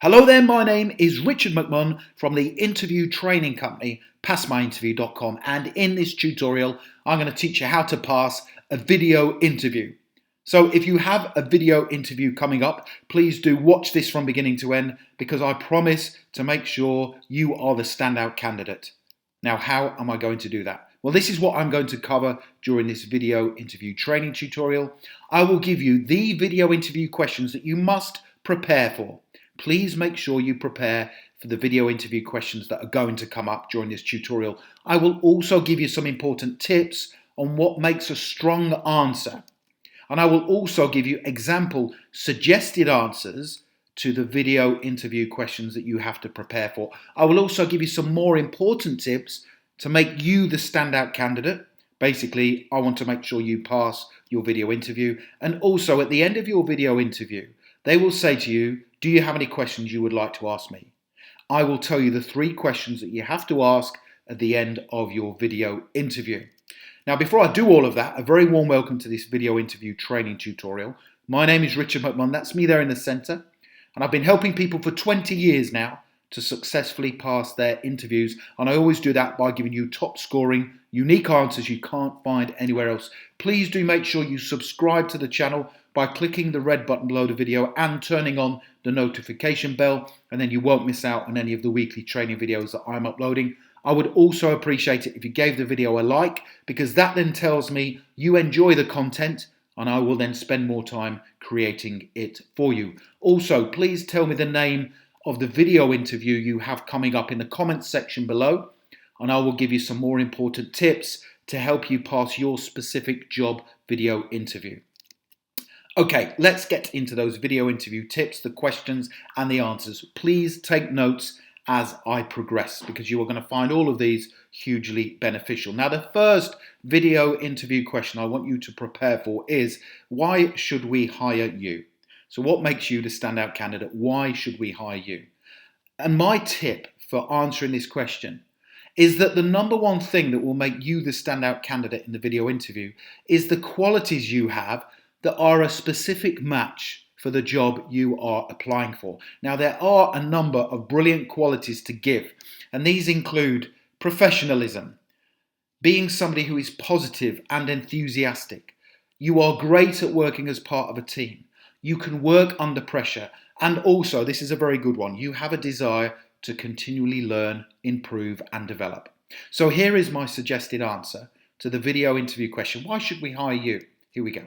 Hello there, my name is Richard McMunn from the interview training company passmyinterview.com, and in this tutorial I'm going to teach you how to pass a video interview. So if you have a video interview coming up, please do watch this from beginning to end, because I promise to make sure you are the standout candidate. Now, how am I going to do that? Well, this is what I'm going to cover during this video interview training tutorial. I will give you the video interview questions that you must prepare for. Please make sure you prepare for the video interview questions that are going to come up during this tutorial. I will also give you some important tips on what makes a strong answer. And I will also give you example suggested answers to the video interview questions that you have to prepare for. I will also give you some more important tips to make you the standout candidate. Basically, I want to make sure you pass your video interview. And also at the end of your video interview, they will say to you, do you have any questions you would like to ask me? I will tell you the 3 questions that you have to ask at the end of your video interview. Now, before I do all of that, a very warm welcome to this video interview training tutorial. My name is Richard McMunn, that's me there in the centre, and I've been helping people for 20 years now to successfully pass their interviews, and I always do that by giving you top scoring, unique answers you can't find anywhere else. Please do make sure you subscribe to the channel by clicking the red button below the video and turning on the notification bell, and then you won't miss out on any of the weekly training videos that I'm uploading. I would also appreciate it if you gave the video a like, because that then tells me you enjoy the content, and I will then spend more time creating it for you. Also, please tell me the name of the video interview you have coming up in the comments section below, and I will give you some more important tips to help you pass your specific job video interview. Okay, let's get into those video interview tips, the questions and the answers. Please take notes as I progress, because you are going to find all of these hugely beneficial. Now, the first video interview question I want you to prepare for is, why should we hire you? So what makes you the standout candidate? Why should we hire you? And my tip for answering this question is that the number one thing that will make you the standout candidate in the video interview is the qualities you have that are a specific match for the job you are applying for. Now, there are a number of brilliant qualities to give, and these include professionalism, being somebody who is positive and enthusiastic. You are great at working as part of a team. You can work under pressure, and also, this is a very good one, you have a desire to continually learn, improve and develop. So here is my suggested answer to the video interview question, why should we hire you? Here we go.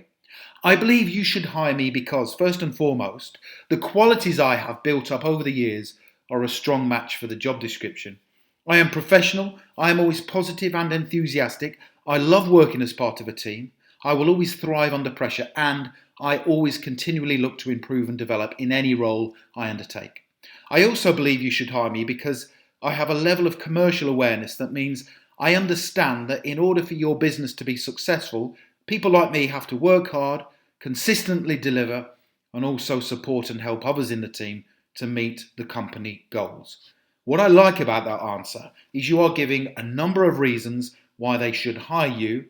I believe you should hire me because, first and foremost, the qualities I have built up over the years are a strong match for the job description. I am professional, I am always positive and enthusiastic, I love working as part of a team, I will always thrive under pressure, and I always continually look to improve and develop in any role I undertake. I also believe you should hire me because I have a level of commercial awareness that means I understand that in order for your business to be successful, people like me have to work hard, consistently deliver, and also support and help others in the team to meet the company goals. What I like about that answer is you are giving a number of reasons why they should hire you.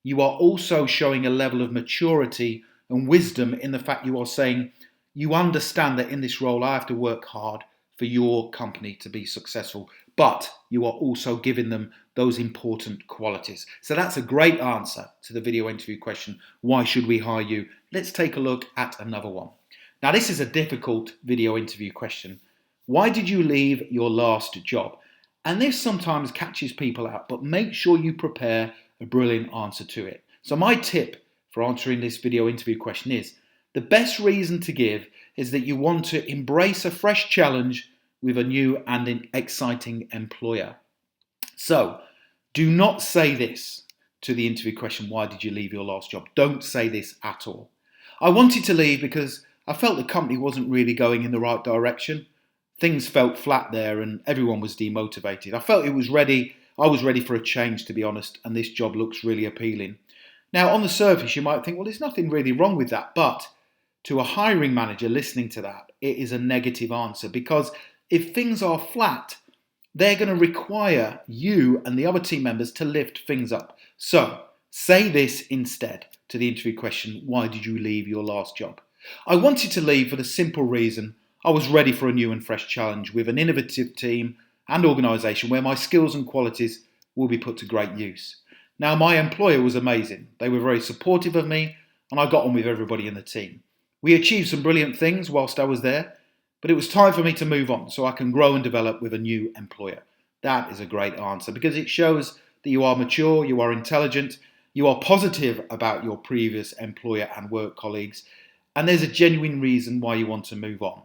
You are also showing a level of maturity and wisdom in the fact you are saying you understand that in this role I have to work hard for your company to be successful, but you are also giving them those important qualities. So that's a great answer to the video interview question, why should we hire you? Let's take a look at another one. Now, this is a difficult video interview question. Why did you leave your last job? And this sometimes catches people out, but make sure you prepare a brilliant answer to it. So my tip for answering this video interview question is, the best reason to give is that you want to embrace a fresh challenge with a new and exciting employer. So do not say this to the interview question, why did you leave your last job? Don't say this at all. I wanted to leave because I felt the company wasn't really going in the right direction. Things felt flat there and everyone was demotivated. I felt I was ready for a change, to be honest, and this job looks really appealing. Now, on the surface, you might think, well, there's nothing really wrong with that, but to a hiring manager listening to that, it is a negative answer, because if things are flat, they're going to require you and the other team members to lift things up. So say this instead to the interview question, why did you leave your last job? I wanted to leave for the simple reason I was ready for a new and fresh challenge with an innovative team and organisation where my skills and qualities will be put to great use. Now, my employer was amazing. They were very supportive of me and I got on with everybody in the team. We achieved some brilliant things whilst I was there, but it was time for me to move on so I can grow and develop with a new employer. That is a great answer because it shows that you are mature, you are intelligent, you are positive about your previous employer and work colleagues, and there's a genuine reason why you want to move on.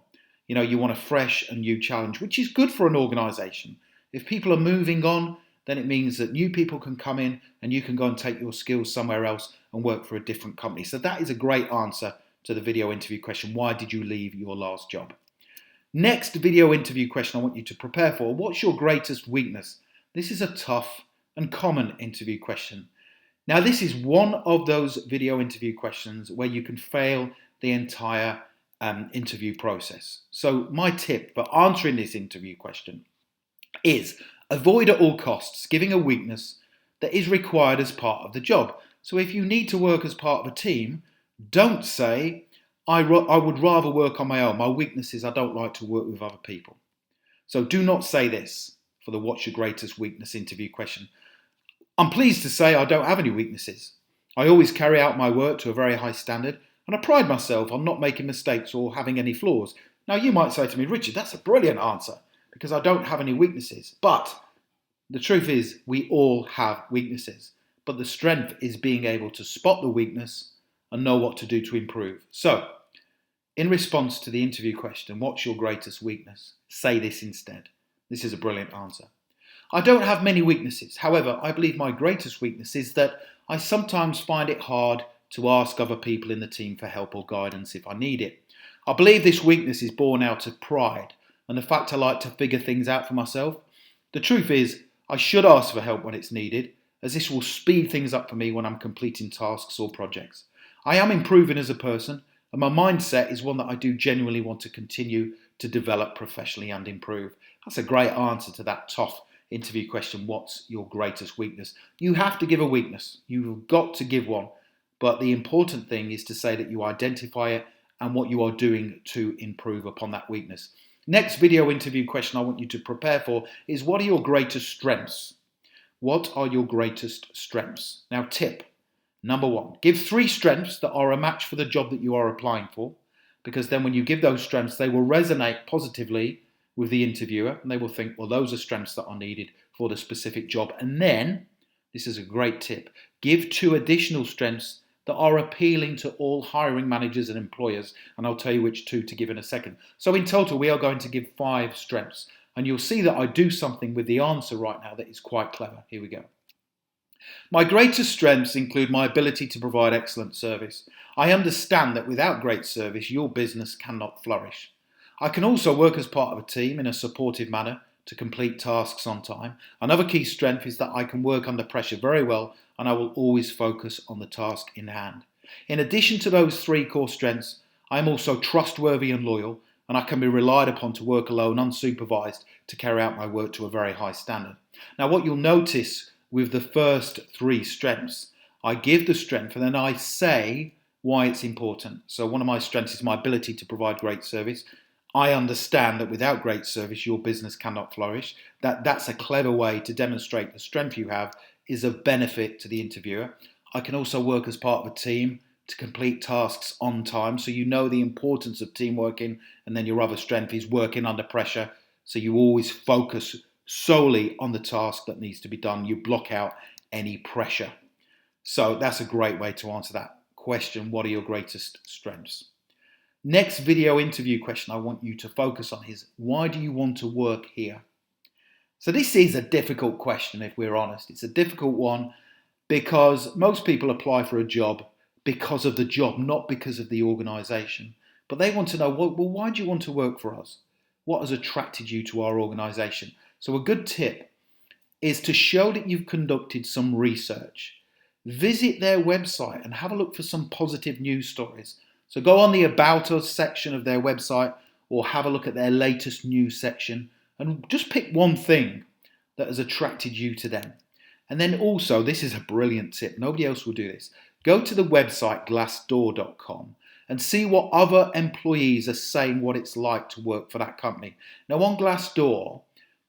You know, you want a fresh and new challenge, which is good for an organisation. If people are moving on, then it means that new people can come in and you can go and take your skills somewhere else and work for a different company. So that is a great answer to the video interview question. Why did you leave your last job? Next video interview question I want you to prepare for. What's your greatest weakness? This is a tough and common interview question. Now, this is one of those video interview questions where you can fail the entire interview process. So my tip for answering this interview question is avoid at all costs giving a weakness that is required as part of the job. So if you need to work as part of a team, don't say, I would rather work on my own. My weakness is I don't like to work with other people. So do not say this for the what's your greatest weakness interview question. I'm pleased to say I don't have any weaknesses. I always carry out my work to a very high standard and I pride myself on not making mistakes or having any flaws. Now you might say to me, Richard, that's a brilliant answer because I don't have any weaknesses. But the truth is we all have weaknesses. But the strength is being able to spot the weakness and know what to do to improve. So, in response to the interview question, what's your greatest weakness? Say this instead. This is a brilliant answer. I don't have many weaknesses. However, I believe my greatest weakness is that I sometimes find it hard to ask other people in the team for help or guidance if I need it. I believe this weakness is born out of pride and the fact I like to figure things out for myself. The truth is, I should ask for help when it's needed, as this will speed things up for me when I'm completing tasks or projects. I am improving as a person, and my mindset is one that I do genuinely want to continue to develop professionally and improve. That's a great answer to that tough interview question. What's your greatest weakness? You have to give a weakness. You've got to give one. But the important thing is to say that you identify it and what you are doing to improve upon that weakness. Next video interview question I want you to prepare for is what are your greatest strengths? What are your greatest strengths? Now, tip number 1, give 3 strengths that are a match for the job that you are applying for, because then when you give those strengths, they will resonate positively with the interviewer and they will think, well, those are strengths that are needed for the specific job. And then, this is a great tip, give 2 additional strengths that are appealing to all hiring managers and employers, and I'll tell you which 2 to give in a second. So in total, we are going to give 5 strengths, and you'll see that I do something with the answer right now that is quite clever. Here we go. My greatest strengths include my ability to provide excellent service. I understand that without great service, your business cannot flourish. I can also work as part of a team in a supportive manner to complete tasks on time. Another key strength is that I can work under pressure very well and I will always focus on the task in hand. In addition to those 3 core strengths, I am also trustworthy and loyal, and I can be relied upon to work alone unsupervised to carry out my work to a very high standard. Now, what you'll notice with the first 3 strengths, I give the strength and then I say why it's important. So one of my strengths is my ability to provide great service. I understand that without great service, your business cannot flourish. That's a clever way to demonstrate the strength you have is of benefit to the interviewer. I can also work as part of a team to complete tasks on time. So you know the importance of team working, and then your other strength is working under pressure. So you always focus solely on the task that needs to be done. You block out any pressure. So that's a great way to answer that question. What are your greatest strengths? Next video interview question I want you to focus on is, why do you want to work here? So this is a difficult question, if we're honest. It's a difficult one because most people apply for a job because of the job, not because of the organisation. But they want to know, well, why do you want to work for us? What has attracted you to our organisation? So a good tip is to show that you've conducted some research. Visit their website and have a look for some positive news stories. So go on the About Us section of their website or have a look at their latest news section and just pick one thing that has attracted you to them. And then also, this is a brilliant tip, nobody else will do this, go to the website glassdoor.com and see what other employees are saying what it's like to work for that company. Now on Glassdoor,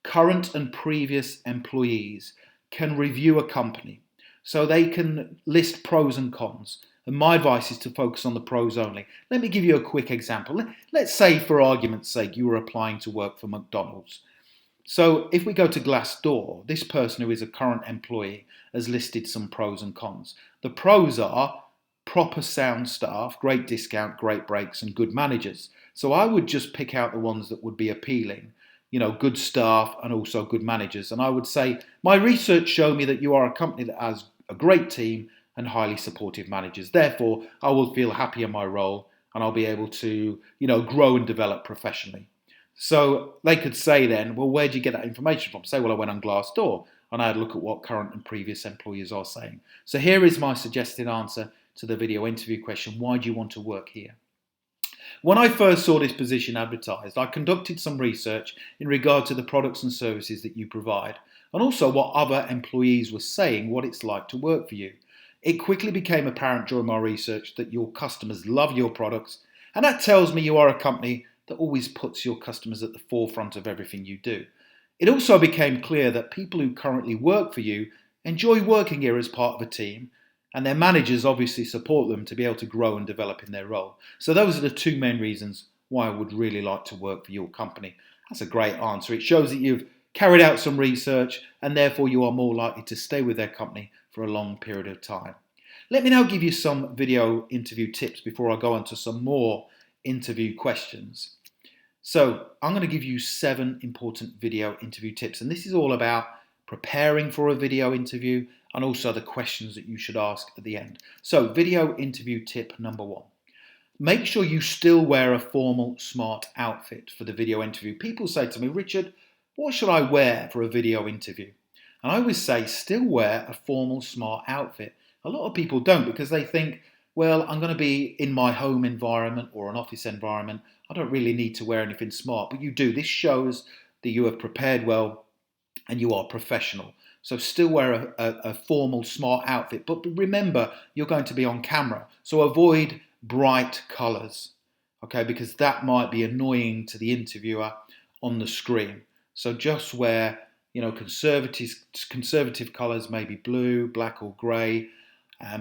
current and previous employees can review a company. So they can list pros and cons. And my advice is to focus on the pros only. Let me give you a quick example. Let's say, for argument's sake, you were applying to work for McDonald's. So if we go to Glassdoor, this person who is a current employee has listed some pros and cons. The pros are proper sound staff, great discount, great breaks, and good managers. So I would just pick out the ones that would be appealing. Good staff and also good managers. And I would say, my research showed me that you are a company that has a great team and highly supportive managers. Therefore, I will feel happy in my role and I'll be able to, grow and develop professionally. So they could say then, well, where did you get that information from? Say, well, I went on Glassdoor and I had a look at what current and previous employees are saying. So here is my suggested answer to the video interview question. Why do you want to work here? When I first saw this position advertised, I conducted some research in regard to the products and services that you provide, and also what other employees were saying what it's like to work for you. It quickly became apparent during my research that your customers love your products, and that tells me you are a company that always puts your customers at the forefront of everything you do. It also became clear that people who currently work for you enjoy working here as part of a team, and their managers obviously support them to be able to grow and develop in their role. So those are the two main reasons why I would really like to work for your company. That's a great answer. It shows that you've carried out some research and therefore you are more likely to stay with their company for a long period of time. Let me now give you some video interview tips before I go on to some more interview questions. So I'm going to give you 7 important video interview tips, and this is all about preparing for a video interview and also the questions that you should ask at the end. So video interview tip number 1. Make sure you still wear a formal, smart outfit for the video interview. People say to me, Richard, what should I wear for a video interview? And I always say, still wear a formal, smart outfit. A lot of people don't because they think, well, I'm going to be in my home environment or an office environment. I don't really need to wear anything smart, but you do. This shows that you have prepared well and you are professional. So still wear a formal, smart outfit. But remember, you're going to be on camera. So avoid bright colours, okay, because that might be annoying to the interviewer on the screen. So just wear, conservative colours, maybe blue, black or grey,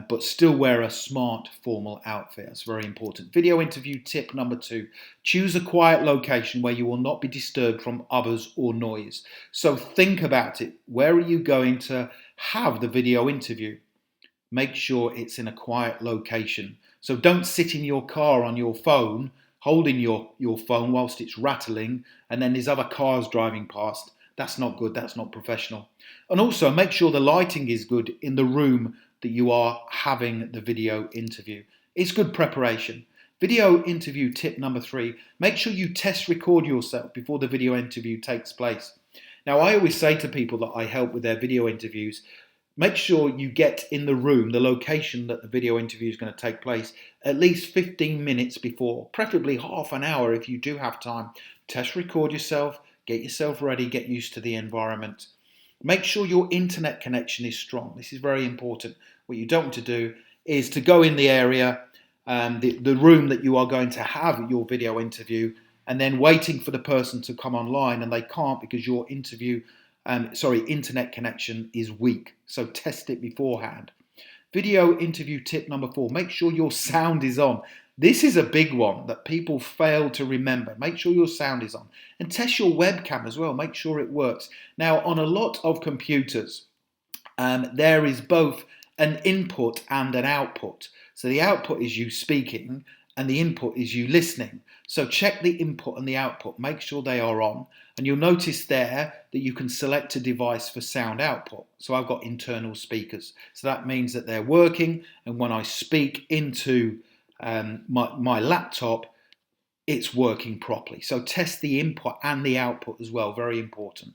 but still wear a smart, formal outfit. That's very important. Video interview tip number 2. Choose a quiet location where you will not be disturbed from others or noise. So think about it. Where are you going to have the video interview? Make sure it's in a quiet location. So don't sit in your car on your phone, holding your phone whilst it's rattling, and then there's other cars driving past. That's not good. That's not professional. And also make sure the lighting is good in the room that you are having the video interview. It's good preparation. Video interview tip number 3. Make sure you test record yourself before the video interview takes place. Now, I always say to people that I help with their video interviews, make sure you get in the room, the location that the video interview is going to take place, at least 15 minutes before, preferably half an hour if you do have time. Test record yourself, get yourself ready, get used to the environment. Make sure your internet connection is strong. This is very important. What you don't want to do is to go in the area, the room that you are going to have your video interview, and then waiting for the person to come online, and they can't because your internet connection is weak. So test it beforehand. Video interview tip number 4. Make sure your sound is on. This is a big one that people fail to remember. Make sure your sound is on. And test your webcam as well. Make sure it works. Now, on a lot of computers, there is both an input and an output. So the output is you speaking and the input is you listening. So check the input and the output. Make sure they are on. And you'll notice there that you can select a device for sound output. So I've got internal speakers. So that means that they're working. And when I speak into my laptop, it's working properly. So test the input and the output as well, very important.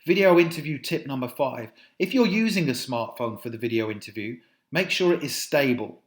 Video interview tip number 5. If you're using a smartphone for the video interview, make sure it is stable.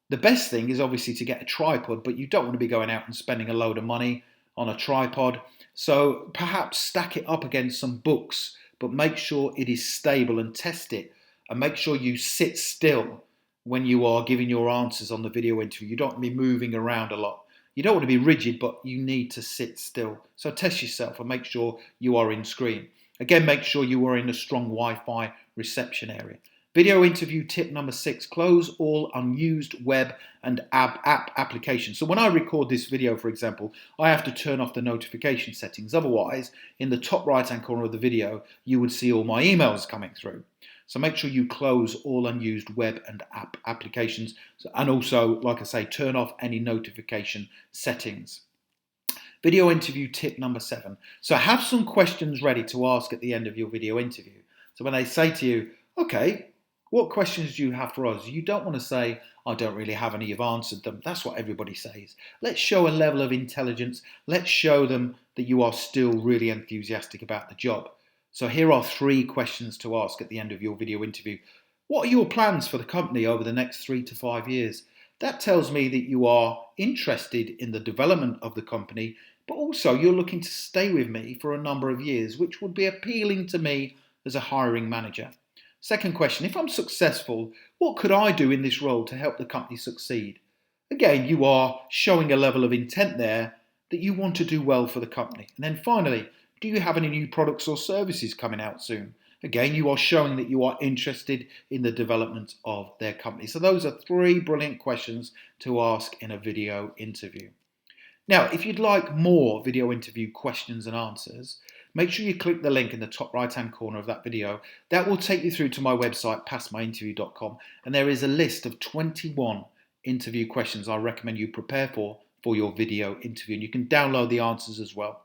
The best thing is obviously to get a tripod, but you don't want to be going out and spending a load of money on a tripod. So perhaps stack it up against some books, but make sure it is stable and test it. And make sure you sit still when you are giving your answers on the video interview. You don't want to be moving around a lot. You don't want to be rigid, but you need to sit still. So test yourself and make sure you are in screen. Again, make sure you are in a strong Wi-Fi reception area. Video interview tip number 6, close all unused web and app applications. So when I record this video, for example, I have to turn off the notification settings. Otherwise, in the top right-hand corner of the video, you would see all my emails coming through. So make sure you close all unused web and app applications. And also, like I say, turn off any notification settings. Video interview tip number 7. So have some questions ready to ask at the end of your video interview. So when they say to you, okay, what questions do you have for us? You don't want to say, I don't really have any, you've answered them. That's what everybody says. Let's show a level of intelligence. Let's show them that you are still really enthusiastic about the job. So here are 3 questions to ask at the end of your video interview. What are your plans for the company over the next 3 to 5 years? That tells me that you are interested in the development of the company, but also you're looking to stay with me for a number of years, which would be appealing to me as a hiring manager. Second question, if I'm successful, what could I do in this role to help the company succeed? Again, you are showing a level of intent there that you want to do well for the company. And then finally, do you have any new products or services coming out soon? Again, you are showing that you are interested in the development of their company. So those are 3 brilliant questions to ask in a video interview. Now, if you'd like more video interview questions and answers, make sure you click the link in the top right-hand corner of that video. That will take you through to my website, passmyinterview.com, and there is a list of 21 interview questions I recommend you prepare for your video interview, and you can download the answers as well.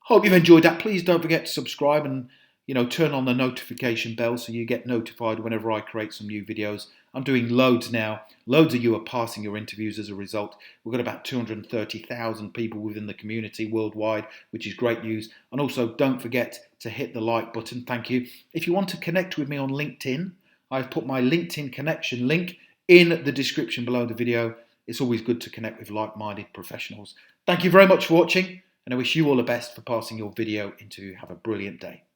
Hope you've enjoyed that. Please don't forget to subscribe and turn on the notification bell so you get notified whenever I create some new videos. I'm doing loads now. Loads of you are passing your interviews as a result. We've got about 230,000 people within the community worldwide, which is great news. And also, don't forget to hit the like button. Thank you. If you want to connect with me on LinkedIn, I've put my LinkedIn connection link in the description below the video. It's always good to connect with like-minded professionals. Thank you very much for watching, and I wish you all the best for passing your video interview. Have a brilliant day.